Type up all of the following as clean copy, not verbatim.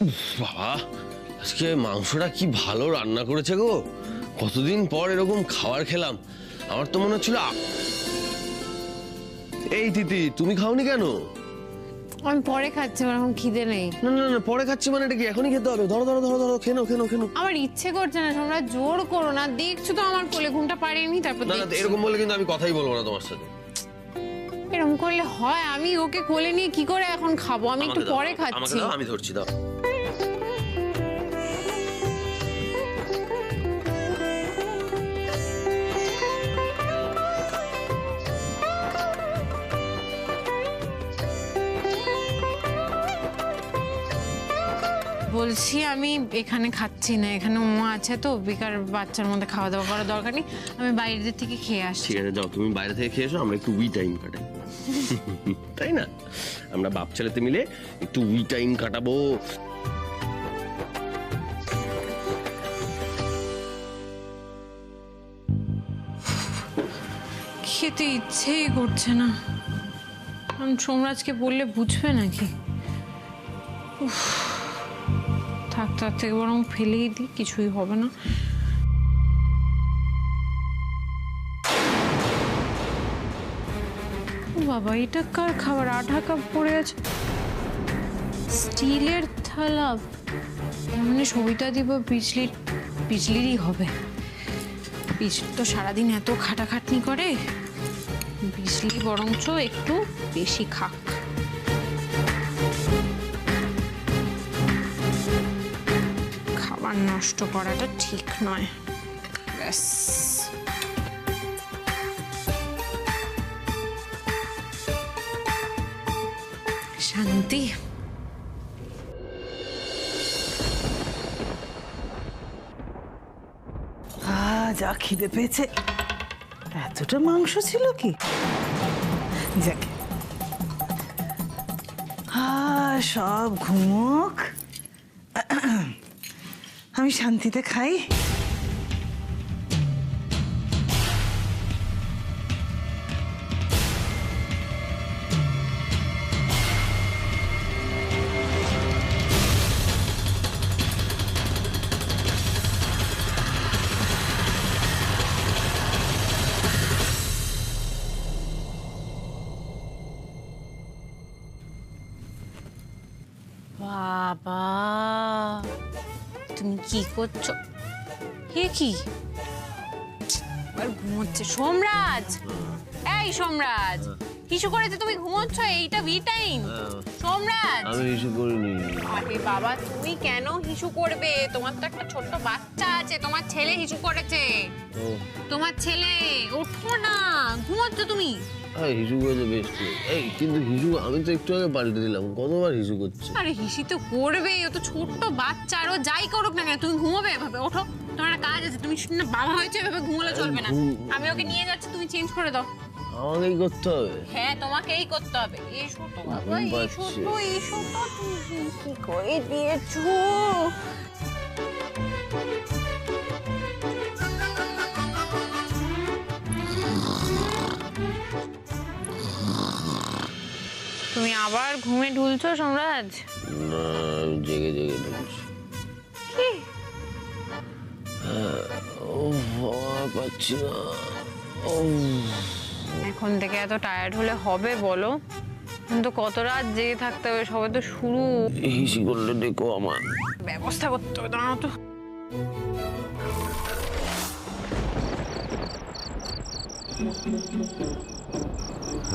বাবা, আজকে মাংসটা কি ভালো রান্না করেছে গো। কতদিন পর এরকম খাবার খেলাম। আমার তো মনে হচ্ছিল এই তিতি, তুমি খাওনি কেন? আমি পরে খাচ্ছি, আমার এখন খিদে নেই। না না না, পরে খাচ্ছি মানে এটা কি এখনই খেতে হবে? ধরো ধরো ধরো ধরো, খেনো খেনো খেনো। আমার ইচ্ছে করছে না, তোমরা জোর করো না। দেখছো তো আমার কোলে ঘুমটা পারিনি, তারপর না না, এরকম বলে কিন্তু আমি কথাই বলবো না তোমার সাথে। এরকম করলে হয়? আমি ওকে কোলে নিয়ে কি করে এখন খাবো? আমি একটু পরে খাচ্ছি। আমি ধরছি, দাও। বলছি আমি এখানে খাচ্ছি না, এখানে মা আছে তো, বেকার বাচ্চার মধ্যে খাওয়া দাওয়া করার দরকার নেই। আমি বাইরে থেকে খেয়ে আসছি। ঠিক আছে, যাও তুমি বাইরে থেকে খেয়ে এসো, আমরা একটু উই টাইম কাটাই। তাই না? আমরা বাপ ছেলেতে মিলে একটু উই টাইম কাটাবো। খেতে ইচ্ছেই করছে না। সোমরাজকে বললে বুঝবে নাকি? থাক, তার থেকে বরং ফেলেই দিই, কিছুই হবে না। বাবা, এটা কার খাবার? আঠা কাপ পড়ে আছে, স্টিলের থালা। মানে সবিতা দিব বিজলিরই হবে। বিজলি তো সারাদিন এত খাটাখাটনি করে, বিজলি বরঞ্চ একটু বেশি খাক। খাবার নষ্ট করাটা ঠিক নয়। ব্যাস, শান্তি। যা খিদে পেয়েছে। এতটা মাংস ছিল কি? যাকে সব ঘুমোক, আমি শান্তিতে খাই। বাবা, তুমি কি করছো? হে কি আর ঘুমোচ্ছে? সোমরাজ, এই সোমরাজ, হিসু করেছে তুমি ঘুমোচ্ছ? এইটা বি টাইম। সোমরাজ, আমি হিসু করিনি। আরে বাবা, তুমি কেন হিসু করবে? তোমার তো একটা ছোট্ট বাচ্চা আছে, তোমার ছেলে হিসু করেছে। তোমার ছেলে, ওঠো না, ঘুমোচ্ছ তুমি? হিসু করেছে বেশ। এই কিন্তু হিসু আমি তো একটু আগে পাল্টে দিলাম, কতবার হিসু করছে। আরে হিসি তো করবে, ও তো ছোট্ট বাচ্চা, আর ও যাই করুক না কেন, তুমি ঘুমোবে এভাবে? ওঠো, তোমার একটা কাজ আছে, তুমি শুনে বাবা হয়েছে, এভাবে ঘুমোলে চলবে না। আমি ওকে নিয়ে যাচ্ছি, তুমি চেঞ্জ করে দাও। আমাকেই করতে হবে? হ্যাঁ, তোমাকেই করতে হবে। এসো তো বাবা, এসো তো, এসো তো। তুমি কি করে দিয়েছো? তুমি আবার ঘুমে ঢুলছো সোমরাজ? না, জেগে জেগে ঢুকছি। কি? ও বাবা, পাচ্ছি না। এখন থেকে এত টায়ার্ড হলে হবে বলো? কিন্তু কত রাত জেগে থাকতে হবে, সবে তো শুরু। হিসি করলে ডেকো আমার। ব্যবস্থা করতে হবে, দাঁড়াও তো।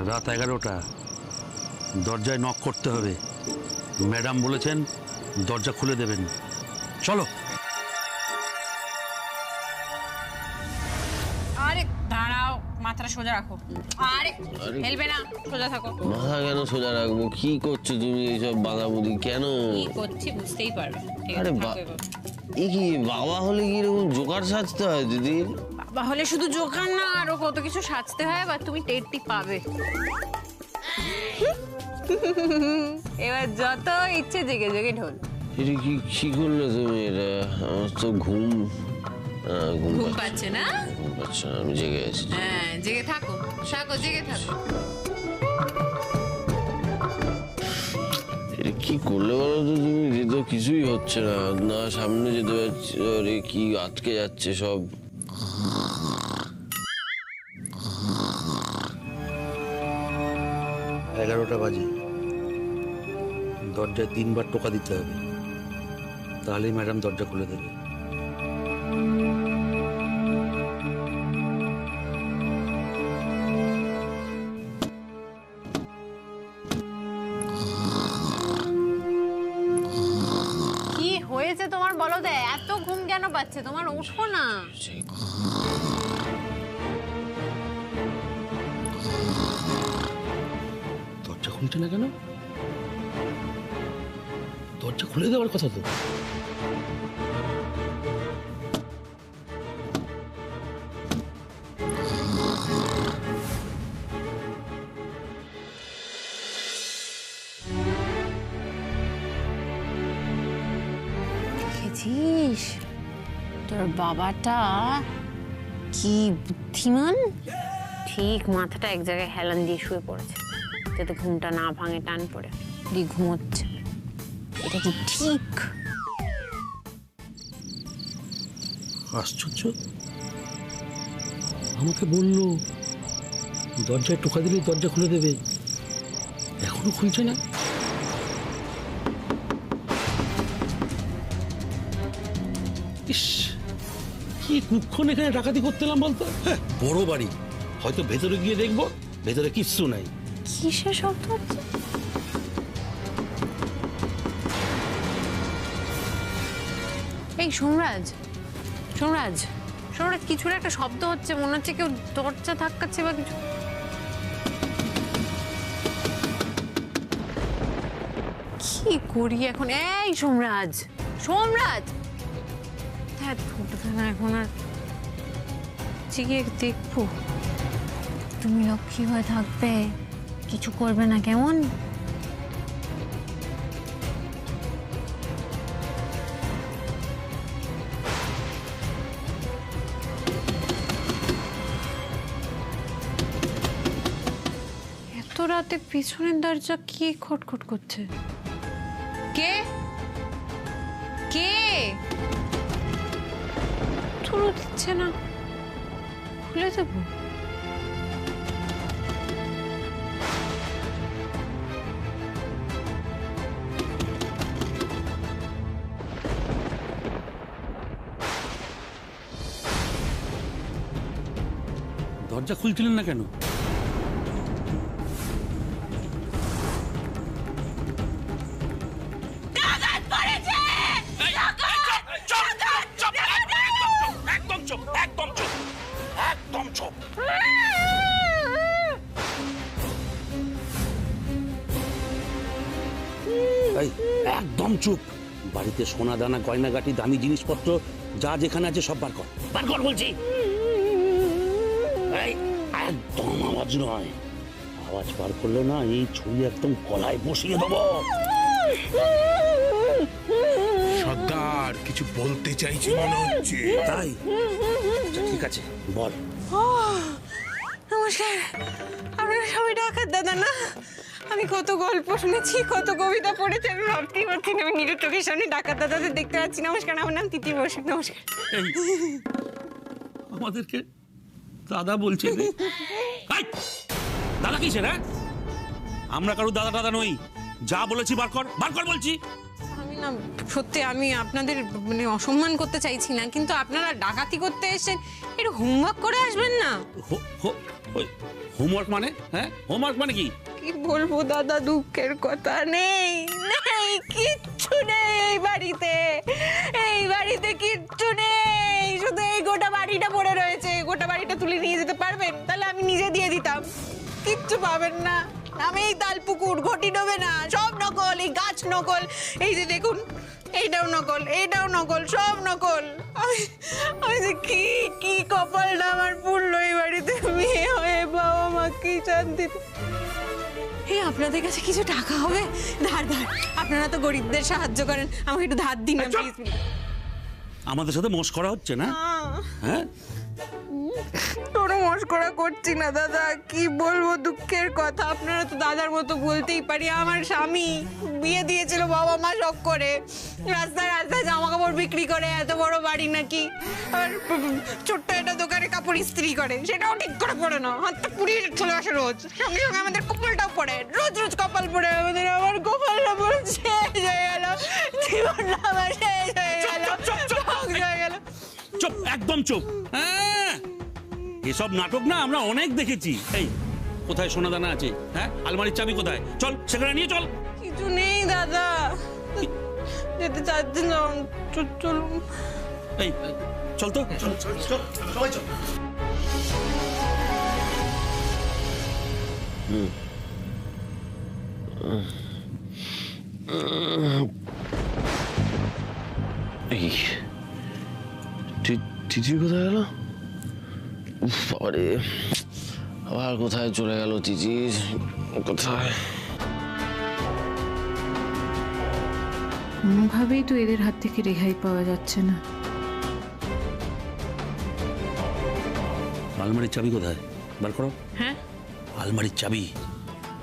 রাত 11টা, দরজায় নক করতে হবে। ম্যাডাম বলেছেন দরজা খুলে দেবেন। চলো। আরে দাঁড়াও, মাথাটা সোজা রাখো। আরে হেলবে না, সোজা থাকো। মাথা কেন সোজা রাখবো? কি করছো তুমি এইসব বাঁধাবুদি? কেন কি করছি বুঝতেই পারবে। আরে এ কি বাবা হলে কি এরকম জোকার সাজতে হয় দিদি? বাবা হলে শুধু জোকার না, আরো কত কিছু সাজতে হয়, বা তুমি টেরটি পাবে। এবার যত ইচ্ছে জেগে জেগে ঢোল। এটা কি করলে তুমি? এটা আমার তো ঘুম পাচ্ছে না। ঘুম পাচ্ছে না, আমি জেগে আছি। হ্যাঁ, জেগে থাকো, জেগে থাকো। কি করলে বলো তো তুমি? যে তো কিছুই হচ্ছে না, না সামনে যেতে পারছি, আরে কি আটকে যাচ্ছে সব। এগারোটা বাজে, দরজায় 3বার টোকা দিতে হবে, তাহলেই ম্যাডাম দরজা খুলে দেবে। কি হয়েছে তোমার বলো দে? এত ঘুম কেন পাচ্ছে তোমার? ওঠো না। দরজা খুলছে না কেন? দরজা খুলে দেওয়ার কথা তো। দেখেছিস তোর বাবাটা কি বুদ্ধিমান? ঠিক মাথাটা এক জায়গায় হেলান দিয়ে শুয়ে পড়েছে যাতে ঘুমটা না ভাঙে, টান পড়ে দিয়ে ঘুমোচ্ছে। এটা কি ঠিক? আশ্চর্য, আমাকে বললো দরজায় টোকা দিলে দরজা খুলে দেবে, এখনো খুলছে না। ইস, কি কুক্ষণ এখানে ডাকাতি করতে এলাম বলতো। হ্যাঁ, বড় বাড়ি, হয়তো ভেতরে গিয়ে দেখবো ভেতরে কিচ্ছু নাই। কিসের শব্দ হচ্ছে? এই সোমরাজ, সোমরাজ, সোমরাজ, কিছুর একটা শব্দ হচ্ছে, মনে হচ্ছে কেউ দরজা ধাক্কাচ্ছে বা কিছু। কি করি এখন? এই সোমরাজ, সোমরাজ, হ্যাঁ উঠবে না এখন আর, গিয়ে দেখবো। তুমি লক্ষ্মী হয়ে থাকবে, কিছু করবে না, কেমন? এত রাতে পিছনের দরজা কি খটখট করছে? কে কে? তুলো দিচ্ছে না, খুলে দেবো। দরজা খুলছিলেন না কেন? একদম চুপ। বাড়িতে সোনা দানা গয়নাগাটি দামি জিনিসপত্র যা যেখানে আছে সব বার কর, বার কর বলছি। একদম আওয়াজ নয়, আওয়াজ বার করলে না এই ছুরি একদম গলায় বসিয়ে দেবো। সর্দার কিছু বলতে চাইছি মনে হচ্ছে। তাই? আচ্ছা, ঠিক আছে, বল। নমস্কার, আপনারা সবাই ডাকাত দাদা না? আমি কত গল্প শুনেছি, কত কবিতা পড়েছি, আমি ভাবতেই পারছি না আমি নিজের চোখের সামনে ডাকাত দাদাদের দেখতে পাচ্ছি। নমস্কার, আমার নাম তিথি বসু। নমস্কার। আমাদেরকে দাদা বলছে রে? দাদা কিসের? হ্যাঁ, আমরা কারো দাদা দাদা নই। যা বলেছি বার কর, বার কর বলছি। আমি না, সত্যি আমি আপনাদের মানে অসম্মান করতে চাইছি না, কিন্তু আপনারা ডাকাতি করতে এসেছেন, একটু হোমওয়ার্ক করে আসবেন না? হোমওয়ার্ক মানে? হ্যাঁ, হোমওয়ার্ক মানে কি? কি বলবো দাদা, দুঃখের কথা, নেই নেই, কিচ্ছু নেই এই বাড়িতে। এই বাড়িতে কিচ্ছু নেই, শুধু এই গোটা বাড়িটা পড়ে রয়েছে। গোটা বাড়িটা তুলে নিয়ে যেতে পারবেন? তাহলে আমি নিজে দিয়ে দিতাম। কিচ্ছু পাবেন না। আমি এই তালপুকুর, ঘটি ডোবে না, সব নকল, এই গাছ নকল, এই যে দেখুন এইটাও নকল, এইটাও নকল, সব নকল। আমি যে কি কি কপালটা আমার পুরলো এই বাড়িতে মেয়ে হয়ে, বাবা মা কি শান্তিতে। এই আপনাদের কাছে কিছু টাকা হবে? ধার ধার, আপনারা তো গরিবদের সাহায্য করেন, আমাকে একটু ধার দিন না প্লিজ। আমাদের সাথে মস্করা হচ্ছে না? হ্যাঁ, তোরা মস্করা করছি না দাদা, কি বলবো দুঃখের কথা। আপনারা তো দাদার মতো বলতেই পারি, আমার স্বামী বিয়ে দিয়েছিল বাবা মা শখ করে, রাস্তায় রাস্তায় জামা কাপড় বিক্রি করে, এত বড় বাড়ি নাকি, আর ছোট্ট একটা দোকানে কাপড় ইস্ত্রি করে, সেটাও ঠিক করে পড়ে না, হাতটা পুড়িয়ে চলে আসে রোজ। সঙ্গে সঙ্গে আমাদের কপালটাও পড়ে, রোজ রোজ কপাল পড়ে আমাদের। আমার কপালটা পুরো শেষ হয়ে গেল, জীবনটা আমার শেষ হয়ে গেল, ধ্বংস হয়ে গেল। চুপ, একদম চুপ। হ্যাঁ, এসব নাটক না আমরা অনেক দেখেছি। এই কোথায় সোনা দানা আছে? হ্যাঁ, আলমারির চাবি কোথায়? চল সেখানে নিয়ে চল। কিছু নেই দাদা, যেতে চাচ্ছিলাম, চলুন। এই চল তো, চল চল চল, সবাই চল। এই তিতির কোথায় গেল? উফ বাবারে, আবার কোথায় চলে গেল তিতির? কোথায়? কোনোভাবেই তো এদের হাত থেকে রেহাই পাওয়া যাচ্ছে না। আলমারির চাবি কোথায়? বার করো। হ্যাঁ, আলমারির চাবি।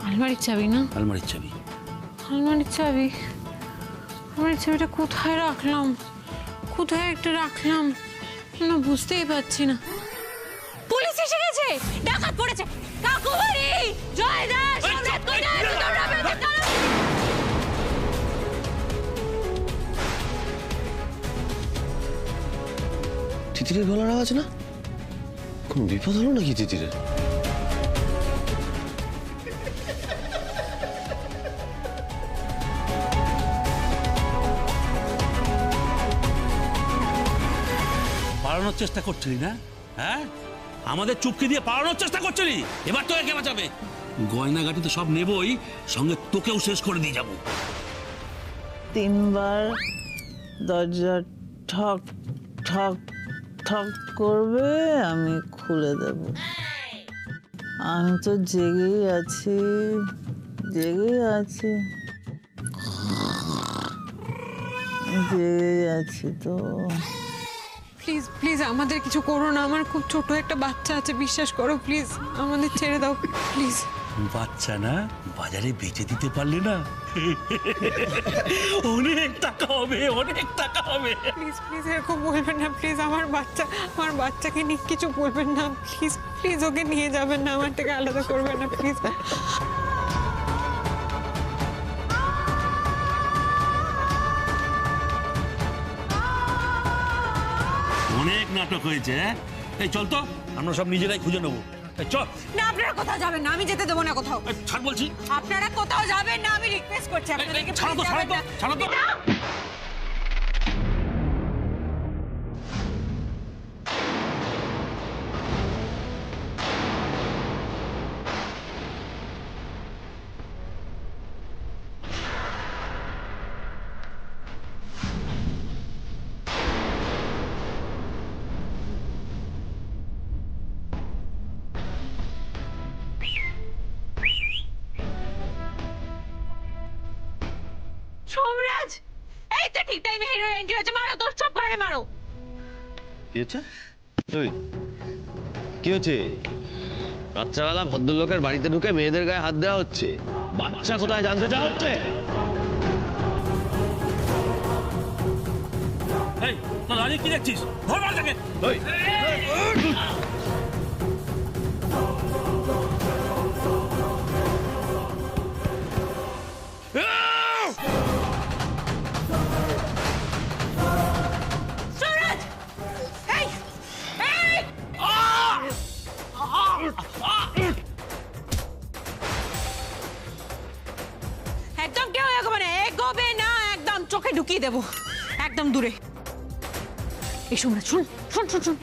আলমারির চাবি না? আলমারির চাবি। আলমারির চাবি, আলমারির চাবিটা কোথায় রাখলাম? কোথায় একটা রাখলাম না, বুঝতেই পারছি না। পুলিশ এসে গেছে, ডাকাত পড়েছে। কাকুবাড়ি, জয় দাস, সম্রাট কোথায়? তোমরা বেঁচে গেলো। তিতিরের গলার আওয়াজ না? কোন বিপদ হলো নাকি তিতিরের? পালানোর চেষ্টা করছিলি না? হ্যাঁ, আমাদের চুপকে দিয়ে পালানোর চেষ্টা করছিলি। এবার তো একে বাঁচাবে। গয়নাগাটি তো সব নেবই, সঙ্গে তোকেও শেষ করে দিয়ে যাবো। 3 বার দরজা ঠক ঠক ঠক করবে, আমি খুলে দেব। আমি তো জেগেই আছি, জেগেই আছি, জেগেই আছি তো। প্লিজ প্লিজ আমাদের কিছু করো না, আমার খুব ছোট একটা বাচ্চা আছে, বিশ্বাস করো প্লিজ, আমাদের ছেড়ে দাও প্লিজ। বাচ্চা না, বাজারে বেচে দিতে পারলে না অনেক টাকা হবে, অনেক টাকা হবে। প্লিজ প্লিজ এরকম বলবেন না প্লিজ, আমার বাচ্চাকে নিয়ে কিছু বলবেন না প্লিজ, প্লিজ ওকে নিয়ে যাবেন না, আমার থেকে আলাদা করবেন না প্লিজ। অনেক নাটক হয়েছে। হ্যাঁ, এই চল তো, আমরা সব নিজেরাই খুঁজে নেবো। এই চল। না, আপনারা কোথাও যাবেন না, আমি যেতে দেবো না কোথাও। এই ছাড় বলছি। আপনারা কোথাও যাবেন না, আমি রিকোয়েস্ট করছি আপনাদেরকে। ছাড়ো তো, ছাড়ো তো, ছাড়ো তো। সোমরাজ, এই তো ঠিক টাইমে হিরো এন্ট্রি হয়েছে, মারো তোর সব ঘরে মারো। কি হচ্ছে? ওই কি হচ্ছে? রাত্রেবেলা ভদ্রলোকের বাড়িতে ঢুকে মেয়েদের গায়ে হাত দেওয়া হচ্ছে। বাচ্চা কোথায় জানতে চাওয়া হচ্ছে? এই তো দাঁড়িয়ে কি দেখছিস? ধর মার তাকে। ওই সোমরাজ, এই এই একদম কেউ এগোবে না, এগোবে না, একদম চোখে ঢুকিয়ে দেবো, একদম দূরে। এই সোমরাজ, শুন শুন শুন শুন,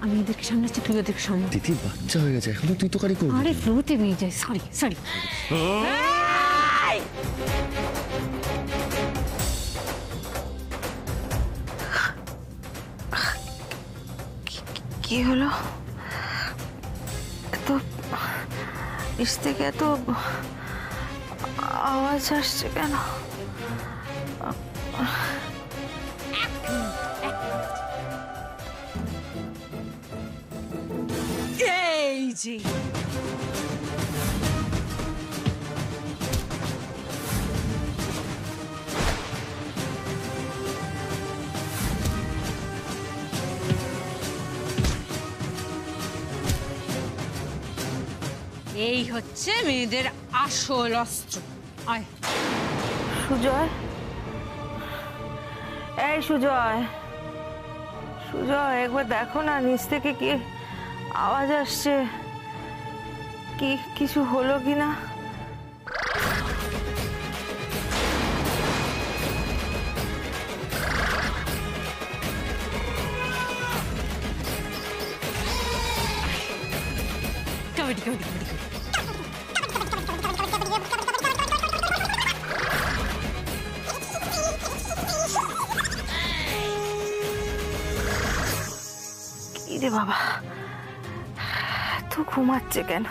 আমি এদেরকে সামলাচ্ছি, তুই ওদেরকে সামলা। তিতির বাচ্চা হয়ে গেছে, এখনো তুই তো কারি করবি। আরে ফ্লোতে নিয়ে যাই, সরি সরি। কি হলো? এত নিচ থেকে এত আওয়াজ আসছে কেন? বাজে। এই হচ্ছে মেয়েদের আসল অস্ত্র। আয় সুজয়, এই সুজয়, সুজয় একবার দেখো না নিচ থেকে কি আওয়াজ আসছে, কি কিছু হলো কিনা। কাবাডি কাবাডি কাবাডি। কি রে বাবা, এত ঘুমাচ্ছে কেন?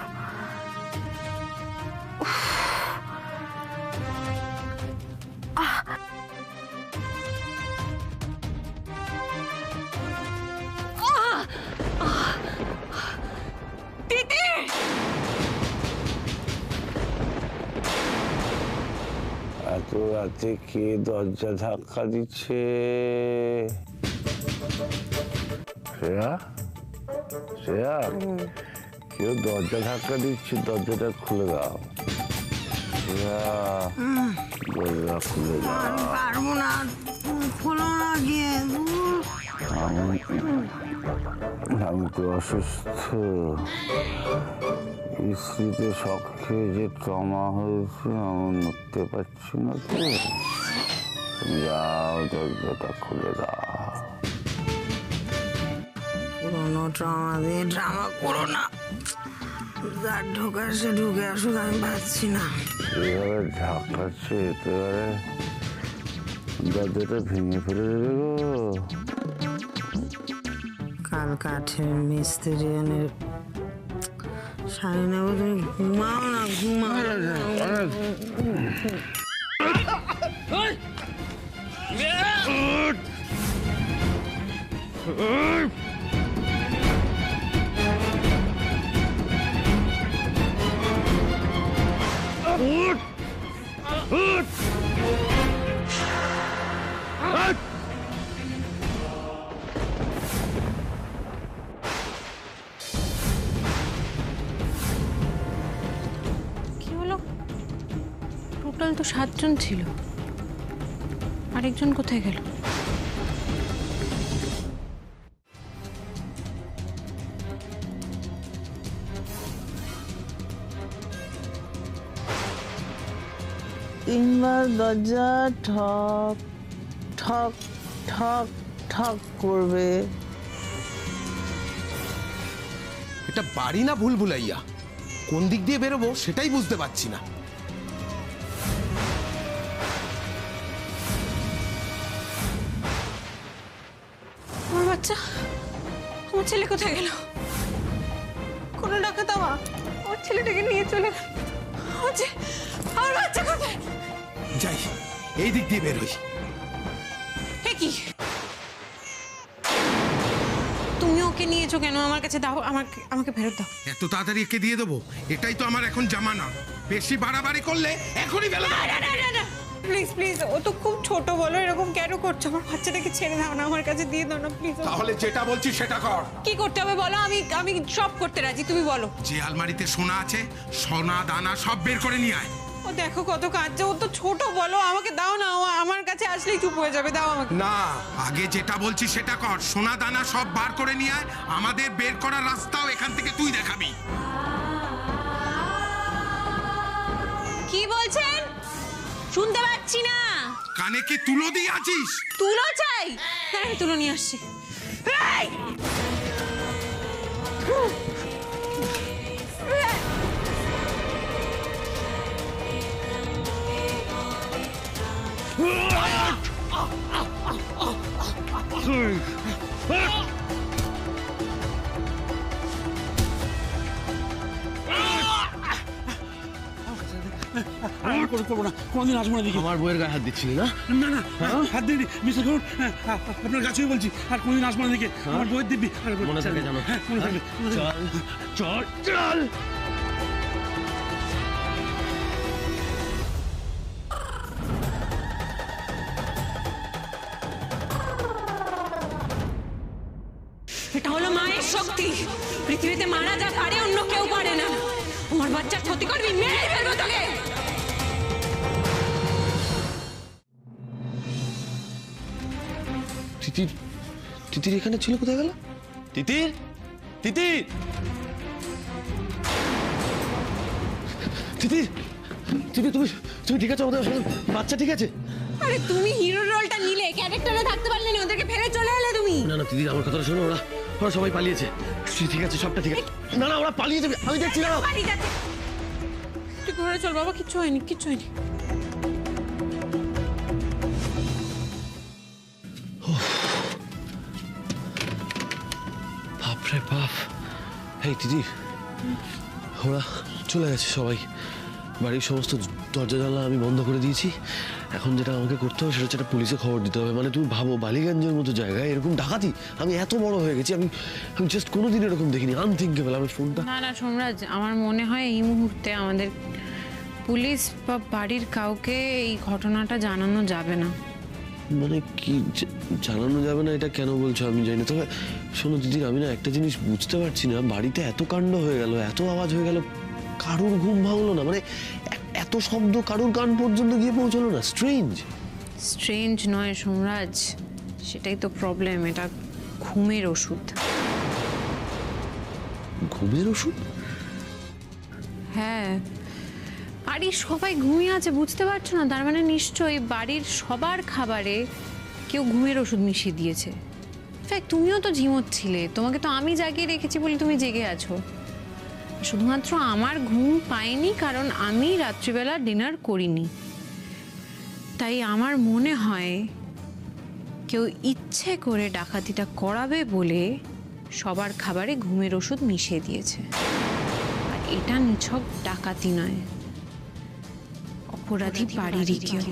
এত রাতে কে দরজা ধাক্কা দিচ্ছে? শ্রেয়া, শ্রেয়া, কেউ দরজা ধাক্কা দিচ্ছে, দরজাটা খুলে দাও। শ্রেয়া, দরজা খুলে দাও। পারবো না, খোলো না গিয়ে। আমি তো অসুস্থ, স্ত্রীতে শখ খেয়ে যে ট্রমা হয়েছে, আমি নড়তে পারছি না তো। তুমি যাও, দরজাটা খুলে দাও। পুরোনো ড্রামা দিয়ে ড্রামা করো না, যার ঢোকার সে ঢুকে আসুক, আমি পাচ্ছি না। এভাবে ঝাঁকাচ্ছে, একেবারে দরজাটা ভেঙে ফেলে দেবে গো। কাল কাঠের মিস্ত্রি এনে সারি নেবো, তুমি ঘুমাও না, ঘুমাও। কি হলো? টোটাল তো 7 জন ছিল, আরেকজন কোথায় গেল? তিনবার দরজা ঠক ঠক ঠক ঠক করবে। এটা বাড়ি না ভুলভুলাইয়া? কোন দিক দিয়ে বেরোবো সেটাই বুঝতে পারছি না। আমার বাচ্চা, আমার ছেলে কোথায় গেল? কোনো ডাকাত আমার ছেলেটাকে নিয়ে চলে গেল। আমার বাচ্চা কোথায়? যাই, এই দিক দিয়ে বেরোই। হে কি, তুমি ওকে নিয়েছো কেন? আমার কাছে দাও, আমাকে ফেরত দাও। এত তাড়াতাড়ি একে দিয়ে দেবো? এটাই তো আমার এখন জামানা। বেশি বাড়াবাড়ি করলে এখনই বেলা। প্লিজ প্লিজ, ও তো খুব ছোট, বলো এরকম কেন করছো? আমার বাচ্চাটাকে ছেড়ে দাও না, আমার কাছে দিয়ে দাও না প্লিজ। তাহলে যেটা বলছি সেটা কর। কি করতে হবে বলো, আমি সব করতে রাজি, তুমি বলো। যে আলমারিতে সোনা আছে, সোনা দানা সব বের করে নিয়ে আয়। ও দেখো কত কাঁদছে, ও তো ছোট, বলো আমাকে দাও না, ও আমার কাছে আসলেই চুপ হয়ে যাবে, দাও আমাকে। না, আগে যেটা বলছি সেটা কর। সোনা দানা সব বার করে নিয়ে আয়। আমাদের বের করার রাস্তাও এখান থেকে তুই দেখাবি। কি বলছেন? শুনতে পাচ্ছি না। কানে কি তুলো দিয়ে আছিস? তুলো চাই? হ্যাঁ, আমি তুলো নিয়ে আসছি। এই! আমি করবো না, কোনোদিন আসবো না দেখি। আমার বইয়ের গায়ে হাত দিচ্ছিলি না? না না, হাত দিইনি, বিশ্বাস করুন। আপনার কাছেই বলছি, আর কোনোদিন আসবো না দেখি। আমার বইয়ের দিব্যি। মনে থাকে জানো? হ্যাঁ, মনে থাকবে। চল চল চল। এটা হলো মায়ের শক্তি। পৃথিবীতে মারা যা পারে অন্য কেউ পারে না। আমার বাচ্চার ক্ষতি করবি, মেরে ফেলবো তোকে। তিতির, তিতির এখানে ছিল, কোথায় গেল? তিতির, তিতির, তিতির, তিতির, তুমি তুমি ঠিক আছো? আমাদের বাচ্চা ঠিক আছে? আরে তুমি হিরো রোলটা নিলে, ক্যারেক্টারে থাকতে পারলে না, ওদেরকে ফেলে চলে এলে তুমি। না না তিতির, আমার কথাটা শোনো, ওরা ওরা সবাই পালিয়েছে। ঠিক আছে, সবটা ঠিক আছে। না না, ওরা পালিয়ে যাবে, আমি দেখছি না। পালিয়ে যাচ্ছে। তুই ঘরে চল বাবা, কিচ্ছু হয়নি, কিচ্ছু হয়নি। বাপরে বাপ। এই দিদি, ওরা চলে গেছে সবাই। বাড়ির সমস্ত দরজা জানলা আমি বন্ধ করে দিয়েছি। এখন যেটা আমাকে করতে হবে সেটা হচ্ছে একটা পুলিশে খবর দিতে হবে। মানে তুমি ভাবো, বালিগঞ্জের মতো জায়গায় এরকম ডাকাতি। আমি এত বড় হয়ে গেছি, আমি জাস্ট কোনোদিন এরকম দেখিনি। আনথিঙ্কেবল। আমি ফোনটা না না সোমরাজ, আমার মনে হয় এই মুহূর্তে আমাদের পুলিশ বা বাড়ির কাউকে এই ঘটনাটা জানানো যাবে না। মানে কি জানানো যাবে না, এটা কেন বলছো আমি জানি না। তবে শোনো দিদি, আমি না একটা জিনিস বুঝতে পারছি না, বাড়িতে এত কাণ্ড হয়ে গেল, এত আওয়াজ হয়ে গেল, কারুর ঘুম ভাঙলো না। মানে এত শব্দ কারুর কান পর্যন্ত গিয়ে পৌঁছলো না। স্ট্রেঞ্জ। স্ট্রেঞ্জ নয় সোমরাজ, সেটাই তো প্রবলেম। এটা ঘুমের ওষুধ। ঘুমের ওষুধ? হ্যাঁ, বাড়ির সবাই ঘুমিয়ে আছে, বুঝতে পারছো না? তার মানে নিশ্চয়ই বাড়ির সবার খাবারে কেউ ঘুমের ওষুধ মিশিয়ে দিয়েছে। ইনফ্যাক্ট তুমিও তো ঝিমোচ্ছিলে, তোমাকে তো আমি জাগিয়ে রেখেছি বলে তুমি জেগে আছো। শুধুমাত্র আমার ঘুম পাইনি কারণ আমি রাত্রিবেলা ডিনার করিনি। তাই আমার মনে হয় কেউ ইচ্ছে করে ডাকাতিটা করাবে বলে সবার খাবারে ঘুমের ওষুধ মিশিয়ে দিয়েছে। আর এটা নিছক ডাকাতি নয়, অপরাধী বাড়িরই কেউ।